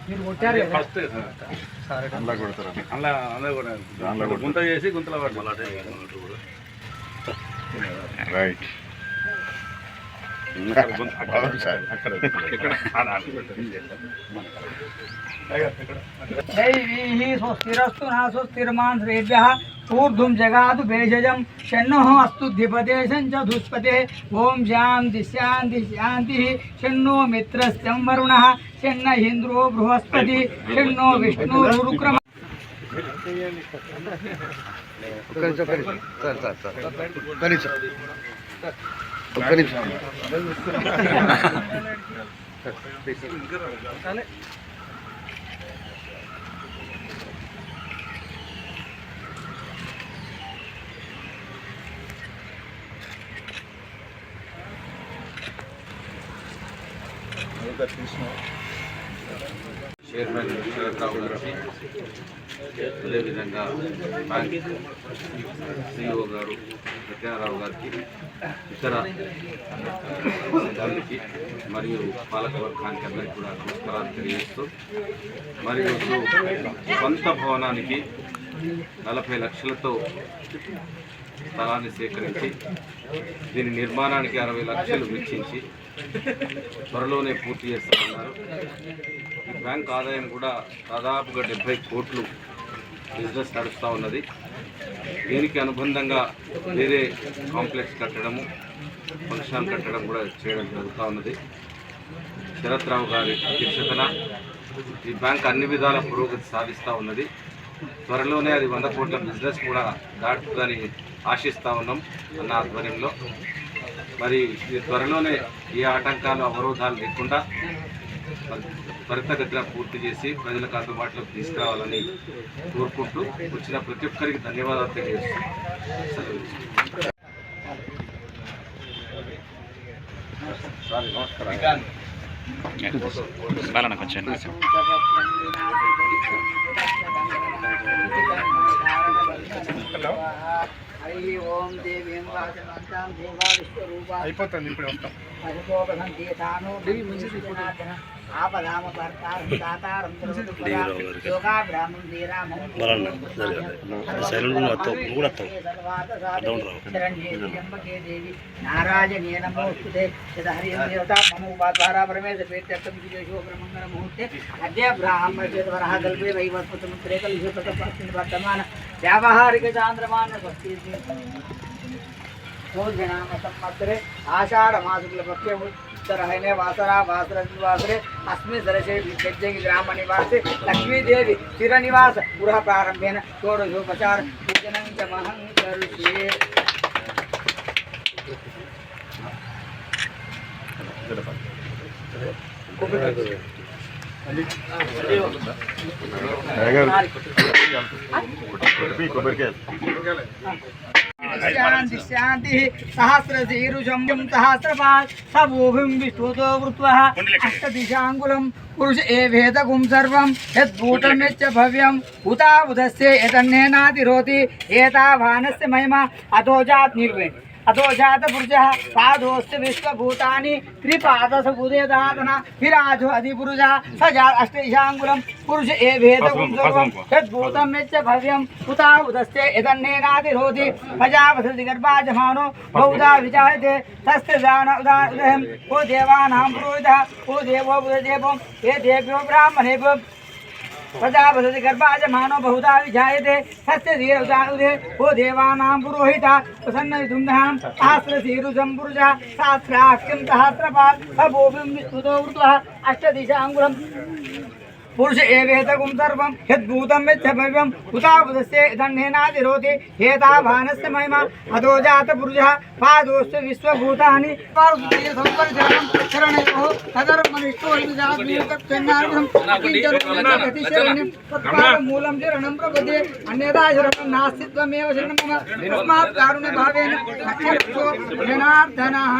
మీరు కొట్టారు ఫస్ట్ అలా కొడతారు అలా అలా కూడా గుంత చేసి గుంతలో పడతారు రైట్ स्वस्तिरस्तु न स्वस्तिर्मान् श्रेभ्यः ऊर्ध्वं जगातु भेषजं शन्नोः अस्तु द्विपदेशं च धुष्पते ओम शान्ति शान्ति शान्तिः शन्नो मित्रस्यं वरुणः शन्न इन्द्रो बृहस्पति शन्नो विष्णुरुक्रमः చైర్మన్ శరత్రావు గారికి అదేవిధంగా బ్యాంక్ సిఇఓ గారు సత్యారావు గారికి ఇతర సిబ్బందికి మరియు పాలకవర్గానికి అందరికీ కూడా నమస్కారాలు తెలియజేస్తూ మరియు సొంత భవనానికి 40 లక్షలతో స్థలాన్ని సేకరించి దీని నిర్మాణానికి 60 లక్షలు వెచ్చించి త్వరలోనే పూర్తి చేస్తామన్నారు. ఈ బ్యాంక్ ఆదాయం కూడా దాదాపుగా 70 కోట్లు బిజినెస్ నడుస్తూ ఉన్నది. దీనికి అనుబంధంగా వేరే కాంప్లెక్స్ కట్టడము, ఫంక్షన్ కట్టడం కూడా చేయడం జరుగుతూ ఉన్నది. శరత్రావు గారి అధ్యక్షతన ఈ బ్యాంక్ అన్ని విధాల పురోగతి సాధిస్తూ ఉన్నది. త్వరలోనే అది 100 కోట్ల బిజినెస్ కూడా దాటుతుందని ఆశిస్తూ ఉన్నాం అన్న ఆధ్వర్యంలో. మరి ఇది త్వరలోనే ఏ ఆటంకాలు అవరోధాలు లేకుండా త్వరితగతిన పూర్తి చేసి ప్రజలకు అందుబాటులోకి తీసుకురావాలని కోరుకుంటూ వచ్చిన ప్రతి ఒక్కరికి ధన్యవాదాలు తెలియజేస్తున్నాను. हरि ओम देवीं वाचमन्तां देवा विश्वरूपा అయిపోతుంది ఇప్పుడు వస్తాం अभिषोकसंकेतानो देवी आपदाम भर्तारं दातारं योगा ब्राह्मण देरामं शरण्ये देवी नारायणे नमोस्तुते यदहरिं देवता मम उपाद्वारा परमेश्वरेत्यर्थं विजयो ब्रह्मण्य मुहूर्ते अद्य ब्राह्मणेश्वरः कल्पे वैवस्वतमुत्रे कलियुगपतपस्मिन् वर्तमान व्यावहारिक चान्द्रमान स्वस्ति भोजनाम संवत्सरे आषाढ़ मासुक्लपक्षे उत्तरायणे वासरा वासरे अस्मिन् सरसे विद्यज्ञ ग्राम निवासे लक्ष्मी देवी चिरनिवास गृह प्रारंभेन षोडशोपचार पूजनं च महं करिष्ये। शांति शांति सहस्रशीरुषं सहस्रपाद सबोभिं विष्णुतो वृत्वः अष्टदिशाङ्गुलं पुरुष एवेदगुं सर्वं यद्भूतमेच्च भव्यं उताबुधस्य एतन्नेनातिरोति एतावानस्य महिमा अधोजात् निर्वे अधोजात पुरुषः पादोस्य विश्वभूतानि त्रिपादसबुधेदातना विराजो अधिपुरुषः सजा अष्टदिशाङ्गुलं पुरुष एवेदगुं सर्वं यद्भूतमेच्च भव्यं उताबुधस्य एतन्नेनातिरोति प्रजापति गर्भाजमानो बहुधा विजायते तस्य दानोदयं ओ देवानां पुरोहितः ओ देवो बुधदेवो ये देव्यो ब्राह्मणेभ्यो प्रजापति गर्भाजमानो बहुधा विजायते तस्य धीरउदे ओ देवानां पुरोहितः प्रसन्नविधुम्धां सहस्रशीरुषं पुरुषः सहस्राख्यं सहस्रपाद अभोभिं विस्तुतो वृत्वः अष्टदिशाङ्गुलं पुरुष एवेदगुं सर्वं यद्भूतं यच्च भव्यं उताबुधस्य दण्डेनातिरोति एतावानस्य महिमा अधोजात पुरुषः पादोस्य विश्वभूतानि पार्वतीसंवर्धनं शरणयोः मूलं शरणं प्रपदे अन्यथा शरणं नास्ति त्वमेव शरणं मम तस्मात् कारुण्यभावेन रक्षो जनार्दनः।